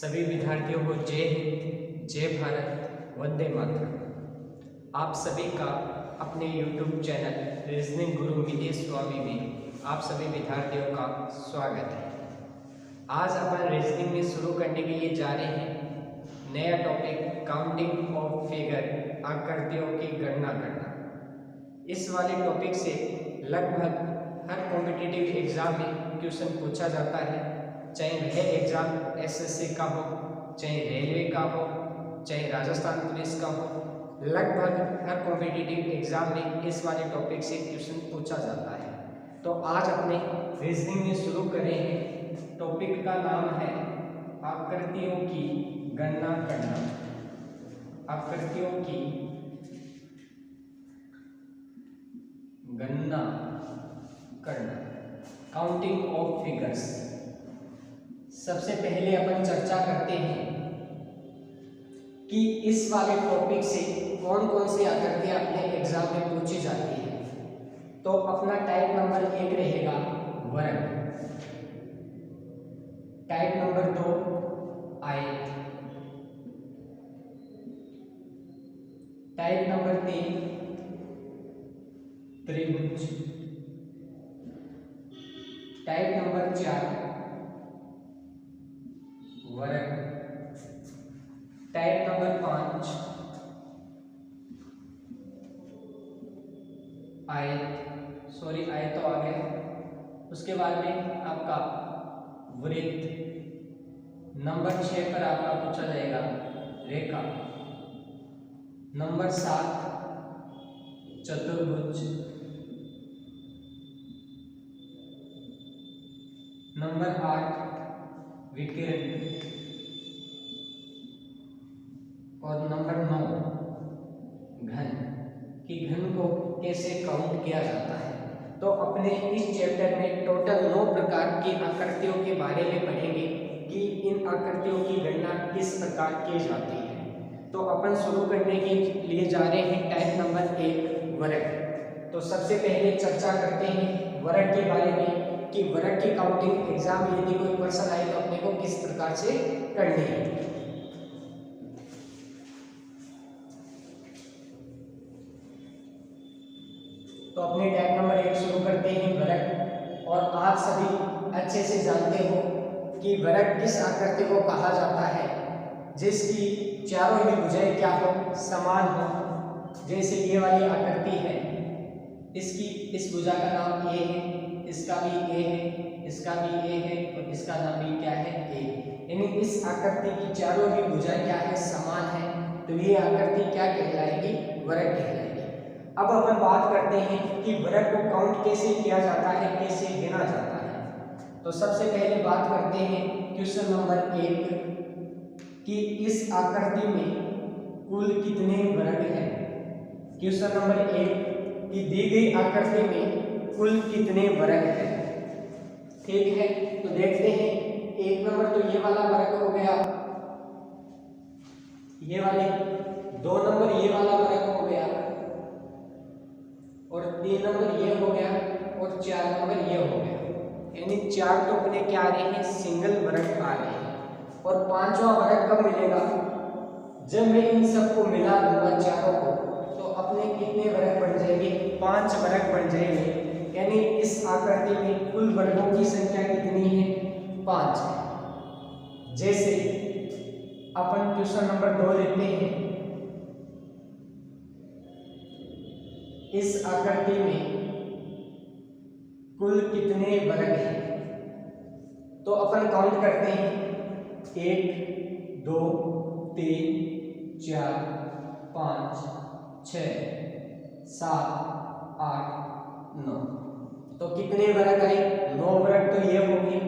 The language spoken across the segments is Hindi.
सभी विद्यार्थियों को जय हिंद, जय भारत, वंदे मातरम। आप सभी का अपने YouTube चैनल रीजनिंग गुरु मितेश स्वामी में आप सभी विद्यार्थियों का स्वागत है। आज अपन रीजनिंग में शुरू करने के लिए जा रहे हैं नया टॉपिक काउंटिंग ऑफ फिगर, आकृतियों की गणना करना। इस वाले टॉपिक से लगभग हर कॉम्पिटिटिव एग्जाम में क्वेश्चन पूछा जाता है, चाहे वह एग्जाम एसएससी का हो, चाहे रेलवे का हो, चाहे राजस्थान पुलिस का हो। लगभग हर कॉम्पिटिटिव एग्जाम में इस वाले टॉपिक से क्वेश्चन पूछा जाता है। तो आज अपने रीजनिंग में शुरू करेंगे। टॉपिक का नाम है आकृतियों की गणना करना। आकृतियों की गणना करना, काउंटिंग ऑफ फिगर्स। सबसे पहले अपन चर्चा करते हैं कि इस वाले टॉपिक से कौन कौन सी आकृतियां अपने एग्जाम में पूछी जाती है। तो अपना टाइप नंबर 1 रहेगा वर्ग, टाइप नंबर 2 आयत, टाइप नंबर 3 त्रिभुज, टाइप नंबर 4 वर्ग, टाइप नंबर 5 आयत, आयत तो आ गया। उसके बाद में आपका वृत्त, नंबर 6 पर आपका पूछा जाएगा रेखा, नंबर 7 चतुर्भुज, नंबर 8 विकिरण और नंबर 9 घन। कि घन को कैसे काउंट किया जाता है। तो अपने इस चैप्टर में टोटल 9 प्रकार की आकृतियों के बारे में पढ़ेंगे कि इन आकृतियों की गणना किस प्रकार की जाती है। तो अपन शुरू करने के लिए जा रहे हैं टाइप नंबर 1 वर्ग। तो सबसे पहले चर्चा करते हैं वर्ग के बारे में कि वर्ग की काउंटिंग एग्जाम में यदि कोई क्वेश्चन आए तो अपने को किस प्रकार से करनी है। तो अपने टाइप नंबर 1 शुरू करते हैं वर्ग। और आप सभी अच्छे से जानते हो कि वर्ग किस आकृति को कहा जाता है जिसकी चारों ही भुजाएं क्या हो, समान हो। जैसे ये वाली आकृति है, इसकी इस भुजा का नाम ए है, इसका भी ए है, इसका भी ए है और इसका नाम भी क्या है, ए। यानी इस आकृति की चारों ही भुजाएं क्या है, समान है। तो ये आकृति क्या कहलाएगी, वर्ग कहलाएगी। अब अपन बात करते हैं कि वर्ग को काउंट कैसे किया जाता है, कैसे गिना जाता है। तो सबसे पहले बात करते हैं क्वेश्चन नंबर 1 कि इस आकृति में कुल कितने वर्ग हैं। क्वेश्चन नंबर 1 कि दी गई आकृति में कुल कितने वर्ग हैं। ठीक है, तो देखते हैं। 1 नंबर तो ये वाला वर्ग हो गया, ये वाले। 2 नंबर ये वाला वर्ग हो गया और 3 नंबर ये हो गया और 4 नंबर ये हो गया। यानी 4 तो अपने क्या आ रहे हैं, सिंगल वर्ग आ रहे हैं। और 5वां वर्ग कब मिलेगा, जब मैं इन सबको मिला दूंगा चारों को, तो अपने कितने वर्ग बन जाएंगे, 5 वर्ग बन जाएंगे। यानी इस आकृति में कुल वर्गों की संख्या कितनी है, 5 है। जैसे अपन क्वेश्चन नंबर 2 लेते हैं। इस आकृति में कुल कितने वर्ग हैं। तो अपन काउंट करते हैं, 1 2 3 4 5 6 7 8 9। तो कितने वर्ग आए, 9 वर्ग। तो ये हो गए।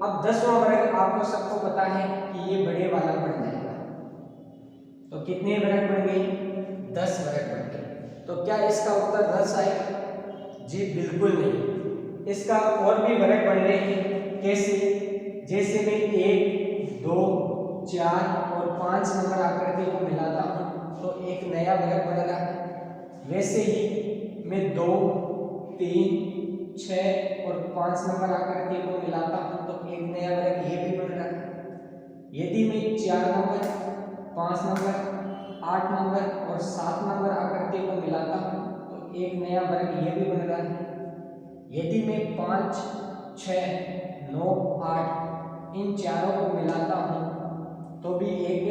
अब 10वां वर्ग आपको सबको पता है कि ये बड़े वाला बन जाएगा। तो कितने वर्ग बन गए, 10 वर्ग बन गए। तो क्या इसका उत्तर 10 आएगा, जी बिल्कुल नहीं। इसका और भी वर्ग बन रहे हैं। कैसे, जैसे मैं 1 2 4 और 5 नंबर आकृति को मिलाता हूं तो एक नया वर्ग बन रहा है। वैसे ही मैं 2 3 6 और 5 नंबर आकृति को मिलाता हूं तो एक नया वर्ग ये भी बन रहा है। यदि मैं 4 नंबर, 5 नंबर, 8 नंबर और 7 नंबर आकृति को मिलाता हूँ तो एक नया वर्ग ये भी बन रहा है। यदि मैं 5, 6, 9, 8 इन चारों को मिलाता हूँ तो भी एक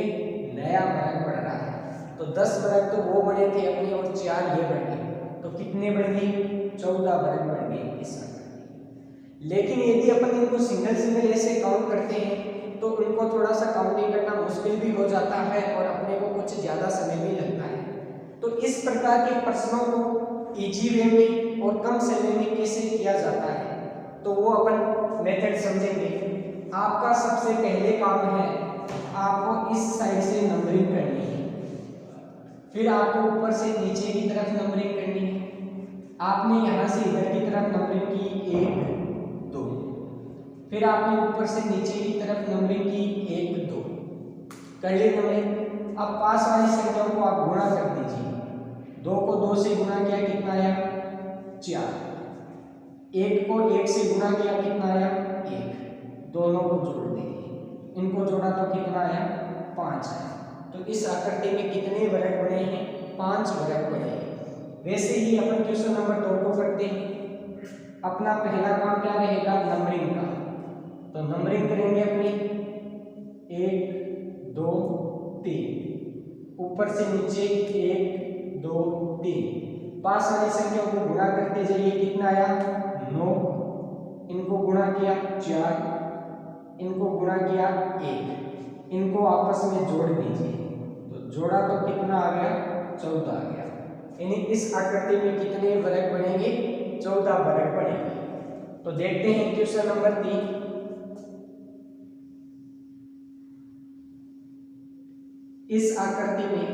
नया वर्ग बन रहा है। तो 10 वर्ग तो वो बने थे अपने और 4 ये बन गए, तो कितने बन गए? 14 वर्ग बन गए इस आकृति। लेकिन यदि अपन इनको सिंगल सिंगल ऐसे काउंट करते हैं तो उनको थोड़ा सा काउंटिंग करना मुश्किल भी हो जाता है और अपने को कुछ ज़्यादा समय भी लगता है। तो इस प्रकार के प्रश्नों को इजी वे में और कम समय में कैसे किया जाता है तो वो अपन मेथड समझेंगे। आपका सबसे पहले काम है आपको इस साइड से नंबरिंग करनी है, फिर आपको ऊपर से नीचे की तरफ नंबरिंग करनी है। आपने यहाँ से इधर की तरफ नंबरिंग की 1, 2, फिर आपने ऊपर से नीचे की तरफ नंबरिंग की 1, 2 कर ली नंबरिंग। अब पास वाली संख्याओं को आप गुणा कर दीजिए। 2 को 2 से गुणा किया कितना आया? 4। 1 को 1 से गुणा किया कितना आया? 1। दोनों को जोड़ देंगे, इनको जोड़ा तो कितना आया? 5 आया। तो इस आकृति में कितने वर्ग बने हैं? 5 वर्ग बने हैं। वैसे ही अपन क्वेश्चन नंबर 2 को करते हैं। अपना पहला काम क्या रहेगा? नंबरिंग का। तो नंबरिंग करेंगे अपनी 1, 2, 3, ऊपर से नीचे 1, 2, 3। पास वाली संख्याओं को गुणा करते जाइए, कितना आया? 9। इनको गुणा किया 4, इनको गुणा किया 1, इनको आपस में जोड़ दीजिए तो जोड़ा तो कितना आ गया? 14 आ गया। यानी इस आकृति में कितने वर्ग बनेंगे? 14 वर्ग बनेंगे। तो देखते हैं क्वेश्चन नंबर 3। इस आकृति में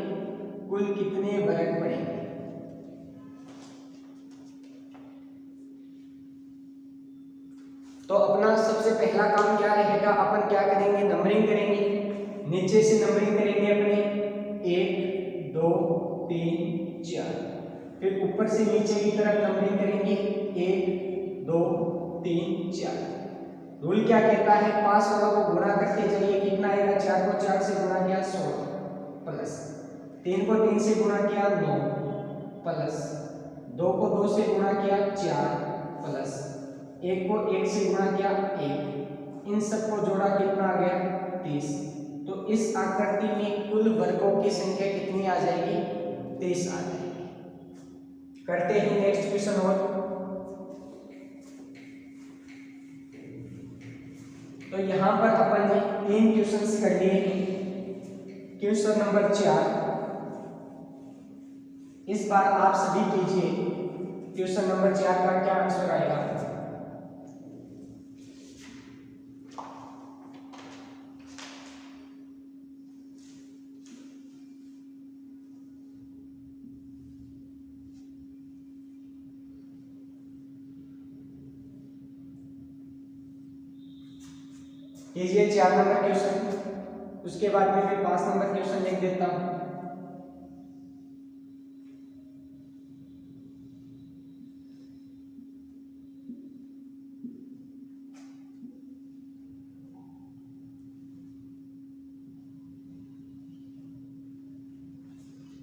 कुल कितने वर्ग बनेंगे? तो अपना सबसे पहला काम क्या रहेगा? अपन क्या करेंगे? नंबरिंग करेंगे। नीचे से नंबरिंग करेंगे अपने 1, 2, 3, 4। फिर ऊपर से नीचे की तरफ नंबरिंग करेंगे 1, 2, 3, 4। रूल क्या कहता है? पास वालों को गुणा करते जाइए, कितना आएगा? 4 को 4 से गुणा किया 16 प्लस 3 को 3 से गुणा किया 9 प्लस 2 को 2 से गुणा किया 4 प्लस 1 को 1 से गुणा किया 1। इन सबको जोड़ा कितना आ गया? 30। तो इस आकृति में कुल वर्गों की संख्या कितनी आ जाएगी? 30 आ जाएगी। करते हैं नेक्स्ट क्वेश्चन। और तो यहाँ पर अपन ने 3 क्वेश्चंस कर लिए हैं। क्वेश्चन नंबर 4 इस बार आप सभी कीजिए। क्वेश्चन नंबर 4 का क्या आंसर आएगा? कीजिए 4 नंबर क्वेश्चन, उसके बाद में फिर 5 नंबर क्वेश्चन लिख देता हूं।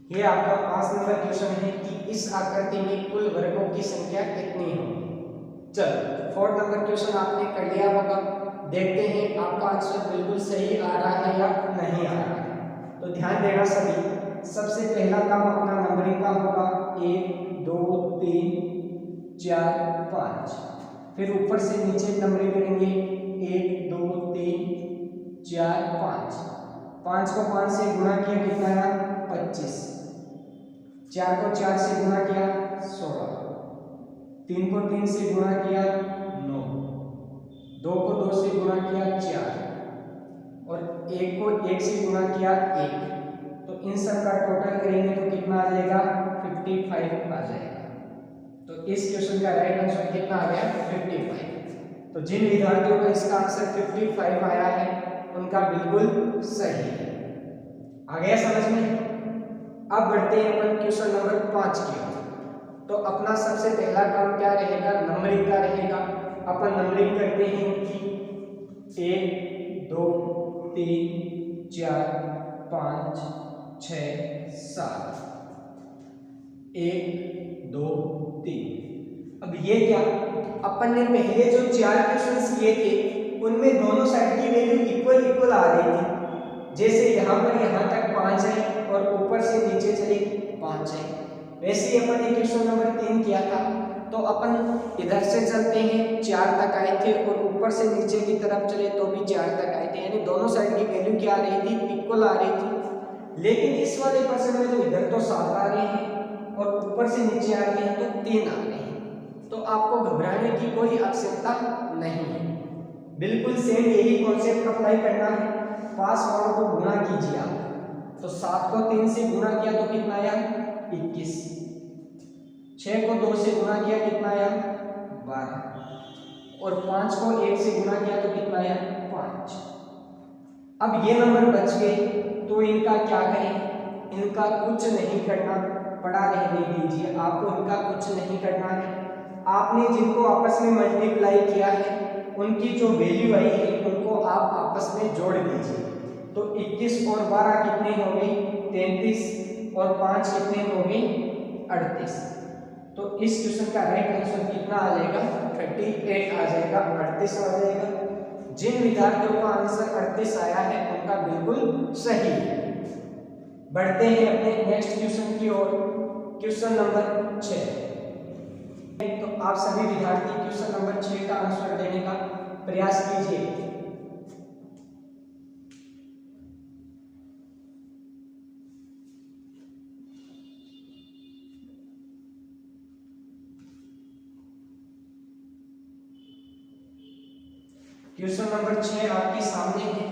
ये आपका 5 नंबर क्वेश्चन है कि इस आकृति में कुल वर्गों की संख्या कितनी होगी। चलो 4 नंबर क्वेश्चन आपने कर लिया होगा। देखते हैं आपका आंसर बिल्कुल सही आ रहा है या नहीं आ रहा है। तो ध्यान देना सभी। सबसे पहला काम अपना नंबरिंग का होगा 1, 2, 3, 4, 5। फिर ऊपर से नीचे नंबरिंग करेंगे 1, 2, 3, 4, 5। 5 को 5 से गुणा किया कितना आया? 25। 4 को 4 से गुणा किया 16। 3 को 3 से गुणा किया 9। 2 को 2 से गुणा किया 4 और 1 को 1 से गुणा किया 1। तो इन सब का टोटल करेंगे तो कितना आ जाएगा? 55 आ जाएगा। तो इस क्वेश्चन का राइट आंसर कितना आ गया? 55। तो जिन विद्यार्थियों का इसका आंसर 55 आया है उनका बिल्कुल सही है। आ गया समझ में? अब बढ़ते हैं अपन क्वेश्चन नंबर 5 की ओर। तो अपना सबसे पहला काम क्या रहेगा? नंबरिंग का रहेगा। अपन नंबरिंग करते हैं कि 1, 2, 3 4 5 6 7 1 2 3। अब ये क्या, अपन ने पहले जो 4 क्वेश्चंस किए थे उनमें दोनों साइड की वैल्यू इक्वल इक्वल आ रही थी। जैसे यहाँ पर यहाँ तक 5 है और ऊपर से नीचे चले 5 है, वैसे ही अपन ने क्वेश्चन नंबर 3 किया था। तो अपन इधर से चलते हैं 4 तक आए थे और ऊपर से नीचे की तरफ चले तो भी 4 तक आए थे, यानी दोनों साइड की वैल्यू क्या आ रही थी, इक्वल आ रही थी। लेकिन इस वाले पर्सन में तो इधर तो 7 आ रहे हैं और ऊपर से नीचे आ रहे हैं तो 3 आ रहे हैं। तो आपको घबराने की कोई आवश्यकता नहीं है, बिल्कुल सेम यही कॉन्सेप्ट अप्लाई करना है। पास वालों को गुना कीजिए आप, तो 7 को 3 से गुना किया तो कितना आया 21, 6 को 2 से गुना किया कितना आया 12 और 5 को 1 से गुना किया तो कितना आया 5। अब ये नंबर बच गए तो इनका क्या करें, इनका कुछ नहीं करना, पड़ा रहने दीजिए, आपको इनका कुछ नहीं करना है। आपने जिनको आपस में मल्टीप्लाई किया है उनकी जो वैल्यू आई है उनको आप आपस में जोड़ दीजिए। तो 21 और 12 कितने हो गए 33 और 5 कितने हो गए 38। तो इस क्वेश्चन का राइट आंसर कितना आ जाएगा 38 आ जाएगा, 38 आ जाएगा। जिन विद्यार्थियों का आंसर 38 आया है उनका बिल्कुल सही है। बढ़ते हैं अपने नेक्स्ट क्वेश्चन की ओर, क्वेश्चन नंबर 6। तो आप सभी विद्यार्थी क्वेश्चन नंबर 6 का आंसर देने का प्रयास कीजिए। क्वेश्चन नंबर 6 आपके सामने है।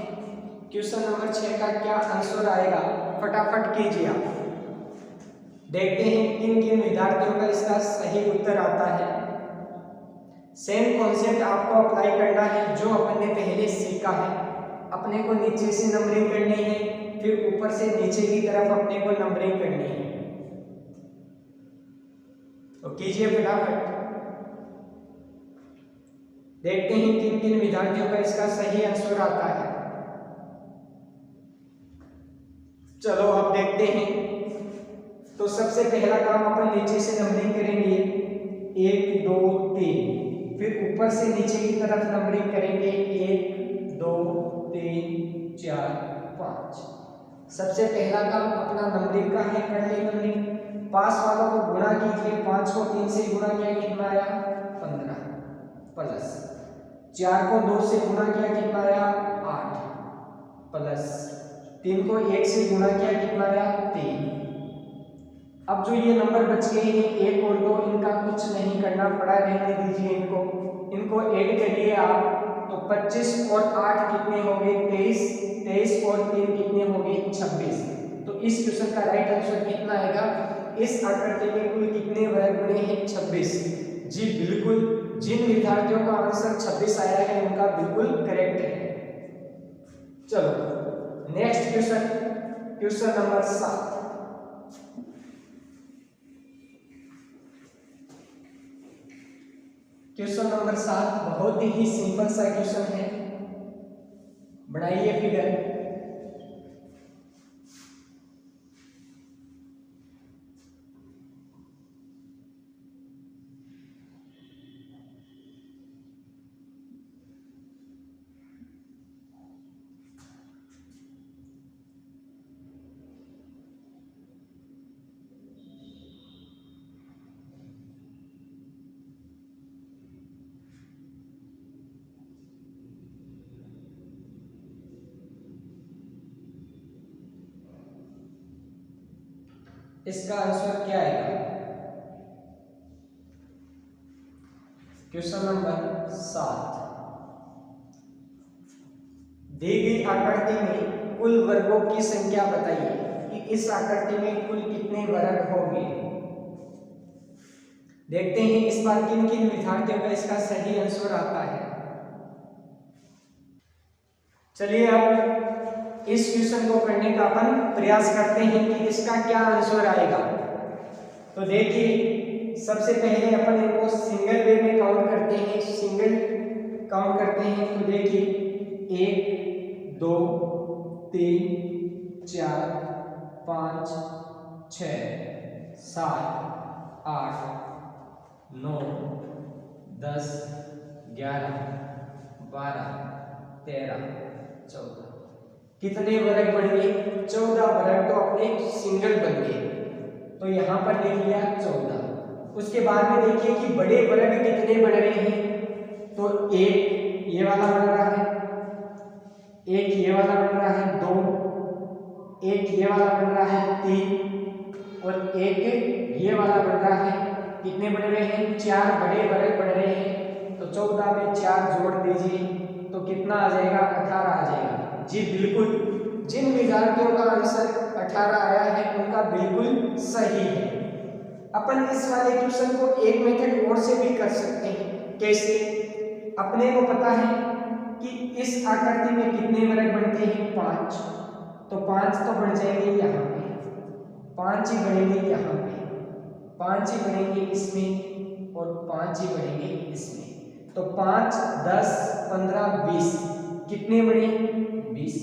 क्वेश्चन नंबर 6 का क्या आंसर आएगा, फटाफट कीजिए आप। देखते हैं किन किन विद्यार्थियों का इसका सही उत्तर आता है। सेम कॉन्सेप्ट आपको अप्लाई करना है जो अपन ने पहले सीखा है। अपने को नीचे से नंबरिंग करनी है, फिर ऊपर से नीचे की तरफ अपने को नंबरिंग करनी है। तो कीजिए फटाफट। देखते हैं किन किन विद्यार्थियों का इसका सही आंसर आता है। चलो अब देखते हैं। तो सबसे पहला काम अपन नीचे से नंबरिंग करेंगे 1 2 3, फिर ऊपर से नीचे की तरफ नंबरिंग करेंगे 1 2 3 4 5। सबसे पहला काम अपना नंबरिंग का है, कर ले नंबरिंग। पास वालों को गुणा कीजिए, 5 को 3 से गुणा किया कितना आया 15 प्लस 4 को 2 से गुणा किया कितना आया 8 प्लस 3 को 1 से गुणा किया कितना आया 3। अब जो ये नंबर बच गए हैं 1 और 2, इनका कुछ नहीं करना, पड़ा रहने दीजिए इनको ऐड करिए आप। तो 25 और 8 कितने हो गए 23, 23 और 3 कितने हो गए 26। तो इस क्वेश्चन का राइट आंसर कितना आएगा, इस आकृति के कुल कितने वर्ग बने हैं 26। जी बिल्कुल, जिन विद्यार्थियों का आंसर 26 आया है उनका बिल्कुल करेक्ट है। चलो next question, question number 7। Question number 7 बहुत ही सिंपल सा क्वेश्चन है, बनाइए फिगर। इसका आंसर क्या आएगा, क्वेश्चन नंबर 7। दी गई आकृति में कुल वर्गों की संख्या बताइए कि इस आकृति में कुल कितने वर्ग होंगे। देखते हैं इस बार किन किन विद्यार्थियों का इसका सही आंसर आता है। चलिए अब इस क्वेश्चन को करने का अपन प्रयास करते हैं कि इसका क्या आंसर आएगा। तो देखिए सबसे पहले अपन इनको सिंगल वे में काउंट करते हैं, सिंगल काउंट करते हैं। तो देखिए 1 2 3 4 5 6 7 8 9 10 11 12 13 14। कितने वर्ग बन गए? 14 वर्ग तो अपने सिंगल बन गए, तो यहाँ पर लिख लिया 14। उसके बाद में देखिए कि बड़े वर्ग कितने बन रहे हैं, तो एक ये वाला बन रहा है, एक ये वाला बन रहा है 2, एक ये वाला बन रहा है 3 और एक ये वाला बन रहा है। कितने बन रहे हैं? 4 बड़े वर्ग बन रहे हैं। तो 14 में 4 जोड़ दीजिए तो कितना आ जाएगा? 18 आ जाएगा। जी बिल्कुल, जिन विद्यार्थियों का आंसर 18 आया है उनका बिल्कुल सही है। अपन इस वाले क्वेश्चन को एक मेथड और से भी कर सकते हैं। कैसे? अपने को पता है कि इस आकृति में कितने वर्ग बनते हैं? 5। तो 5 तो बढ़ जाएंगे यहाँ पे, 5 ही बढ़ेंगे यहाँ पे, 5 ही बढ़ेंगे इसमें और 5 ही बढ़ेंगे इसमें। तो 5 10 15 20 कितने बने? 20।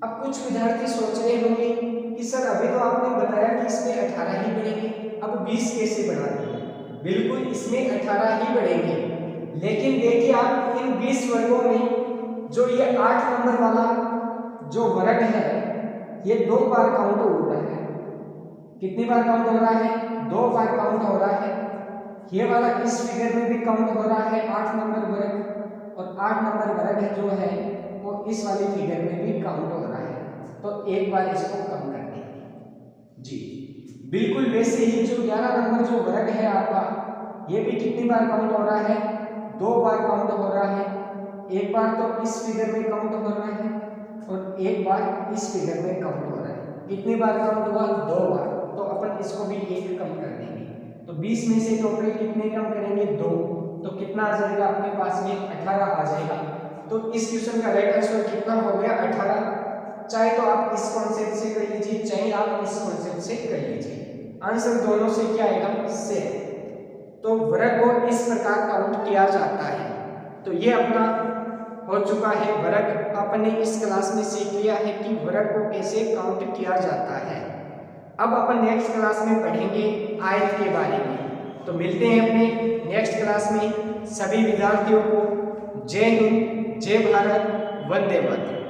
अब कुछ विद्यार्थी सोच रहे होंगे कि सर अभी तो आपने बताया कि इसमें 18 ही बढ़ेंगे, अब 20 कैसे बढ़ा दिए? बिल्कुल इसमें 18 ही बढ़ेंगे, लेकिन देखिए आप इन 20 वर्गों में जो ये 8 नंबर वाला जो वर्ग है ये 2 बार काउंट हो रहा है। कितनी बार काउंट हो रहा है? 2 बार काउंट हो रहा है। ये वाला इस फिगर में भी काउंट हो रहा है 8 नंबर वर्ग, और 8 नंबर वर्ग जो है वो इस वाली फिगर में भी काउंट हो रहा है। तो एक बार इसको कम कर देंगे जी। बिल्कुल वैसे ही जो 11 नंबर जो वर्ग है आपका, ये भी कितनी बार काउंट हो रहा है? 2 बार काउंट हो रहा है। एक बार तो इस फिगर में काउंट हो रहा है और एक बार इस फिगर में काउंट हो रहा है। कितनी बार काउंट हुआ? 2 बार। तो अपन इसको भी एक कम कर देंगे। तो 20 में से टोटल कितने कम करेंगे? 2। तो कितना आ जाएगा अपने पास में? 18 आ जाएगा। तो इस क्वेश्चन का राइट आंसर कितना हो गया? 18। चाहे तो आप इस कॉन्सेप्ट से कर लीजिए, चाहे आप इस कॉन्सेप्ट से कर लीजिए, आंसर दोनों से क्या आएगा? सेम। तो वर्ग को इस प्रकार काउंट किया जाता है। तो ये अपना हो चुका है वर्ग। अपने इस क्लास में सीख लिया है कि वर्ग को कैसे काउंट किया जाता है। अब अपन नेक्स्ट क्लास में पढ़ेंगे आयत के बारे में। तो मिलते हैं अपने नेक्स्ट क्लास में। सभी विद्यार्थियों को जय हिंद, जय भारत, वंदे मातरम।